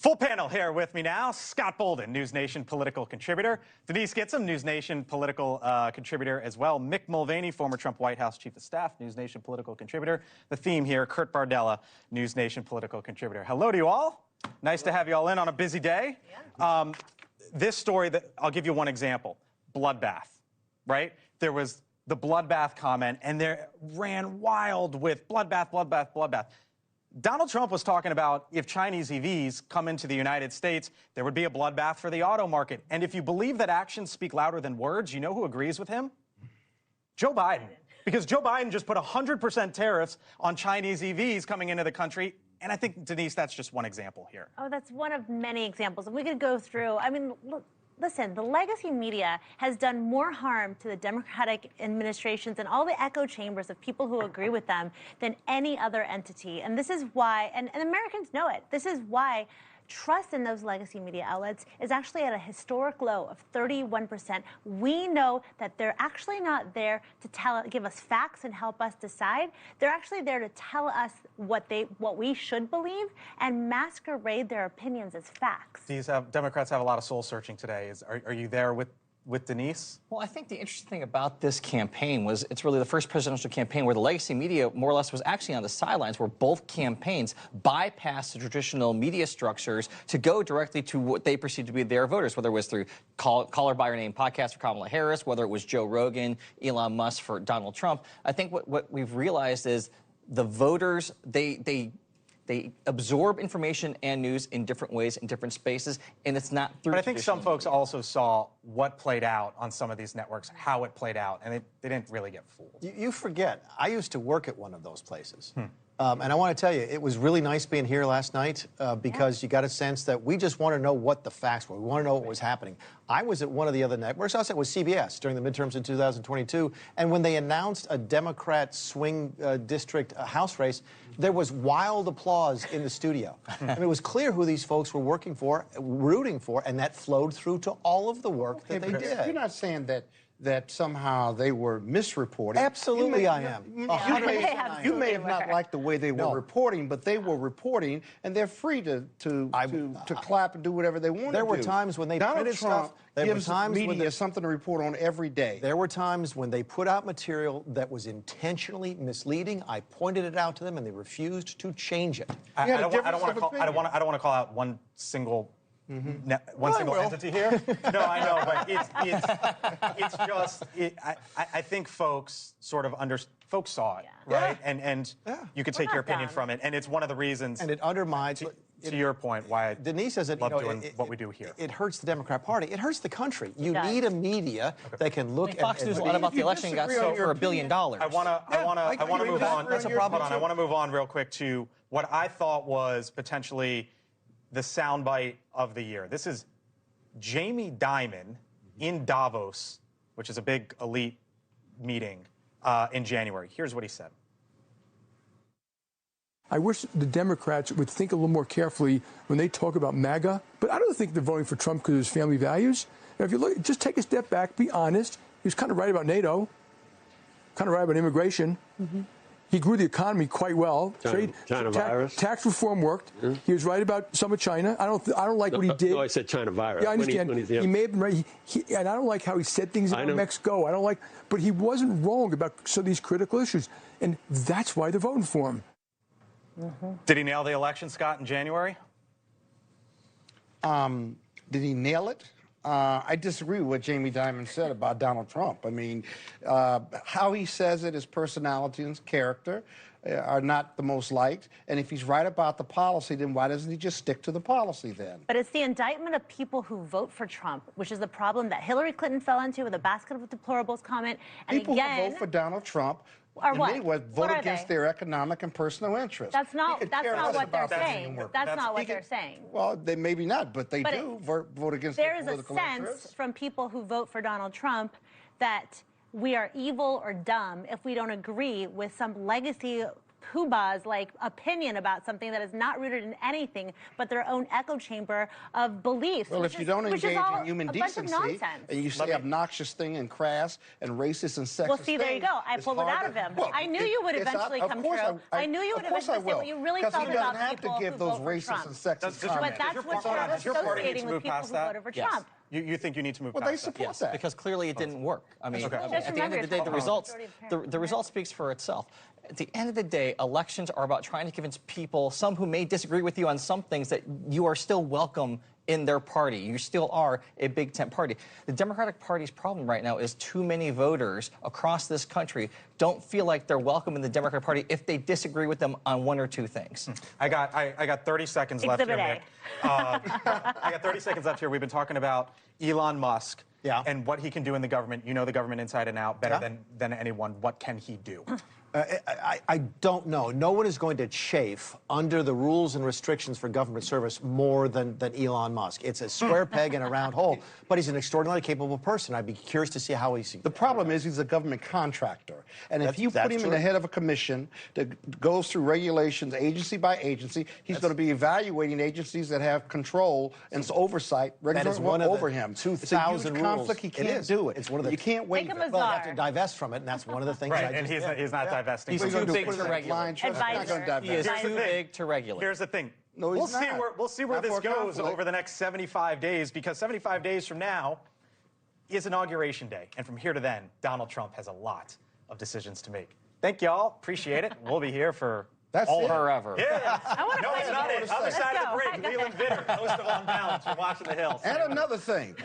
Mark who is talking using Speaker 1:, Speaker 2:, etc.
Speaker 1: Full panel here with me now. Scott Bolden, News Nation political contributor. Denise Gitsham, News Nation political contributor as well. Mick Mulvaney, former Trump White House Chief of Staff, News Nation political contributor. The theme here, Kurt Bardella, News Nation political contributor. Hello to you all. Nice to have you all in on a busy day. Yeah. This story, I'll give you one example. Bloodbath, right? There was the Bloodbath comment, and they ran wild with Bloodbath, Bloodbath, Bloodbath. Donald Trump was talking about if Chinese EVs come into the United States, there would be a bloodbath for the auto market. And if you believe that actions speak louder than words, you know who agrees with him? Joe Biden. Because Joe Biden just put 100% tariffs on Chinese EVs coming into the country. And I think, Denise, that's just one example here. Oh,
Speaker 2: that's one of many examples. And we could go through, I mean, look. Listen, the legacy media has done more harm to the Democratic administrations and all the echo chambers of people who agree with them than any other entity. And this is why, and Americans know it, this is why trust in those legacy media outlets is actually at a historic low of 31%. We know that they're actually not there to give us facts and help us decide. They're actually there to tell us what we should believe and masquerade their opinions as facts.
Speaker 1: These Democrats have a lot of soul searching today. Are you there with Denise?
Speaker 3: Well, I think the interesting thing about this campaign was it's really the first presidential campaign where the legacy media more or less was actually on the sidelines, where both campaigns bypassed the traditional media structures to go directly to what they perceived to be their voters, whether it was through Call Her By Your Name podcast for Kamala Harris, whether it was Joe Rogan, Elon Musk for Donald Trump. I think what we've realized is the voters, they absorb information and news in different ways, in different spaces, and it's not through.
Speaker 1: But I think some folks also saw what played out on some of these networks, how it played out, and they didn't really get fooled.
Speaker 4: You forget, I used to work at one of those places. And I want to tell you, it was really nice being here last night because you got a sense that we just want to know what the facts were. We want to know what was happening. I was at one of the other networks. I was at CBS during the midterms in 2022. And when they announced a Democrat swing district House race, there was wild applause in the studio. I mean, it was clear who these folks were working for, rooting for, and that flowed through to all of the work that they did.
Speaker 5: You're not saying that somehow they were misreporting.
Speaker 4: Absolutely, I am.
Speaker 5: You may have not liked the way they were reporting, but they were reporting, and they're free to clap and do whatever they want to do.
Speaker 4: There were times when they printed stuff.
Speaker 5: There gives media something to report on every day.
Speaker 4: There were times when they put out material that was intentionally misleading. I pointed it out to them, and they refused to change it.
Speaker 1: I don't want to call out one single. Single entity here. No, I know, but it's just. I think folks sort of folks saw it, right? And you could take your opinion from it, and it's one of the reasons.
Speaker 4: And it undermines.
Speaker 1: To your point, why
Speaker 4: Denise says it.
Speaker 1: Love doing what we do here.
Speaker 4: It hurts the Democrat Party. It hurts the country. You need a media that can look.
Speaker 3: Fox News a lot about the election and got sold for $1 billion.
Speaker 1: I want to move on. That's a problem. I want to move on real quick to what I thought was potentially the soundbite of the year. This is Jamie Dimon in Davos, which is a big elite meeting in January. Here's what he said.
Speaker 6: I wish the Democrats would think a little more carefully when they talk about MAGA, but I don't think they're voting for Trump because of his family values. And if you look, just take a step back, be honest. He was kind of right about NATO, kind of right about immigration. He grew the economy quite well.
Speaker 7: China virus.
Speaker 6: Tax reform worked. He was right about some of China. I don't like what he did.
Speaker 7: No, I said China virus.
Speaker 6: Yeah, I understand. He may have been right. And I don't like how he said things about Mexico. I don't like, but he wasn't wrong about some of these critical issues. And that's why they're voting for him.
Speaker 1: Did he nail the election, Scott, in January?
Speaker 5: Did he nail it? I disagree with what Jamie Dimon said about Donald Trump. I mean, how he says it, his personality and his character are not the most liked. And if he's right about the policy, then why doesn't he just stick to the policy then?
Speaker 2: But it's the indictment of people who vote for Trump, which is the problem that Hillary Clinton fell into with a basket of deplorables comment. And
Speaker 5: people
Speaker 2: again,
Speaker 5: who vote for Donald Trump
Speaker 2: in
Speaker 5: many ways vote against their economic and personal interests.
Speaker 2: That's not what they're saying. That's not what they're saying.
Speaker 5: Well, they maybe not, but they do vote against their political interests.
Speaker 2: There is a sense from people who vote for Donald Trump that we are evil or dumb if we don't agree with some legacy poobah's like opinion about something that is not rooted in anything but their own echo chamber of beliefs.
Speaker 5: Well, if you don't engage in human decency and you say obnoxious thing and crass and racist and sexist
Speaker 2: well, see, there you go. I pulled it out of him.
Speaker 5: Well,
Speaker 2: I knew you would eventually come true. I knew you would eventually say what you really felt about people who vote for Trump.
Speaker 5: And sexist
Speaker 2: But that's what you're associating with people who voted for Trump.
Speaker 1: You think you need to move
Speaker 5: Well,
Speaker 1: past
Speaker 5: they support
Speaker 3: Yes,
Speaker 5: that.
Speaker 3: because clearly it didn't work. I mean,
Speaker 1: Okay.
Speaker 3: at the end of the day, the results, the result speaks for itself. At the end of the day, elections are about trying to convince people, some who may disagree with you on some things, that you are still welcome in their party. You still are a big tent party. The Democratic Party's problem right now is too many voters across this country don't feel like they're welcome in the Democratic Party if they disagree with them on one or two things.
Speaker 1: I got 30 seconds left
Speaker 2: Exhibit
Speaker 1: here, Nick. I got 30 seconds left here. We've been talking about Elon Musk and what he can do in the government. You know the government inside and out better than anyone. What can he do?
Speaker 4: I don't know. No one is going to chafe under the rules and restrictions for government service more than Elon Musk. It's a square peg in a round hole, but he's an extraordinarily capable person. I'd be curious to see how he's...
Speaker 5: The problem is he's a government contractor. And if you put him in the head of a commission that goes through regulations agency by agency, he's going to be evaluating agencies that have control and oversight over him.
Speaker 4: 2,000 rules.
Speaker 5: Conflict. He can't do it.
Speaker 4: It's one of the...
Speaker 5: You can't wait.
Speaker 2: Make him a
Speaker 4: Well, you
Speaker 2: czar.
Speaker 4: have to divest from it, and that's one of the things
Speaker 1: Right,
Speaker 4: I
Speaker 1: and
Speaker 4: just...
Speaker 1: he's not divesting.
Speaker 3: He's
Speaker 1: from it.
Speaker 3: too big to regulate.
Speaker 2: Advisor.
Speaker 3: He is too big to regulate.
Speaker 1: Here's the thing.
Speaker 5: No,
Speaker 1: we'll
Speaker 5: he's not.
Speaker 1: We'll see where
Speaker 5: Not
Speaker 1: this
Speaker 5: for
Speaker 1: goes
Speaker 5: conflict.
Speaker 1: over the next 75 days, because 75 days from now is Inauguration Day. And from here to then, Donald Trump has a lot of decisions to make. Thank y'all. Appreciate it. We'll be here for
Speaker 3: forever.
Speaker 1: Yeah.
Speaker 2: I want to
Speaker 1: No,
Speaker 2: fight
Speaker 1: it's not it. Other
Speaker 2: Let's
Speaker 1: side of
Speaker 2: go.
Speaker 1: the break, Leland Vitter, host of On Balance. You're watching The Hill.
Speaker 5: And another thing.